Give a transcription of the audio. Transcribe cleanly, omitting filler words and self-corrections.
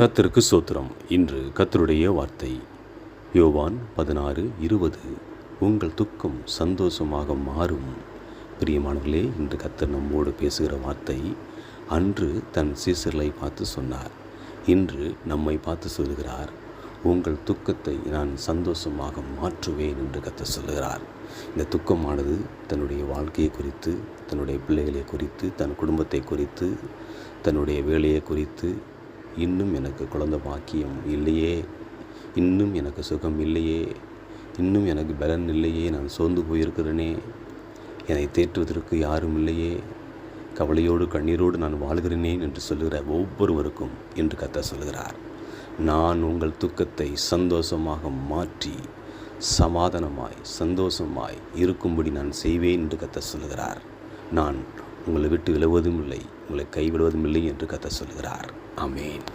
கர்த்தருக்கு ஸ்தோத்திரம். இன்று கர்த்தருடைய வார்த்தை யோவான் 16:20. உங்கள் துக்கம் சந்தோஷமாக மாறும். பிரியமானவர்களே, இன்று கர்த்தர் நம்மோடு பேசுகிற வார்த்தை அன்று தன் சீசர்களை பார்த்து சொன்னார். இன்று நம்மை பார்த்து சொல்கிறார், உங்கள் துக்கத்தை நான் சந்தோஷமாக மாற்றுவேன் என்று கர்த்தர் சொல்கிறார். இந்த துக்கமானது தன்னுடைய வாழ்க்கையை குறித்து, தன்னுடைய பிள்ளைகளை குறித்து, தன் குடும்பத்தை குறித்து, தன்னுடைய வேலையை குறித்து, இன்னும் எனக்கு குழந்தை பாக்கியம் இல்லையே, இன்னும் எனக்கு சுகம் இல்லையே, இன்னும் எனக்கு பலன் இல்லையே, நான் சோர்ந்து போயிருக்கிறேனே, என்னை தேற்றுவதற்கு யாரும் இல்லையே, கவலையோடு கண்ணீரோடு நான் வாழ்கிறேனேன் என்று சொல்லுகிற ஒவ்வொருவருக்கும் என்று கர்த்தர் சொல்கிறார், நான் உங்கள் துக்கத்தை சந்தோஷமாக மாற்றி சமாதானமாய் சந்தோஷமாய் இருக்கும்படி நான் செய்வேன் என்று கர்த்தர் சொல்கிறார். நான் உங்களை விட்டு விலகுவதும் இல்லை, உங்களை கைவிடுவதும் இல்லை என்று கர்த்தர் சொல்கிறார். ஆமென்.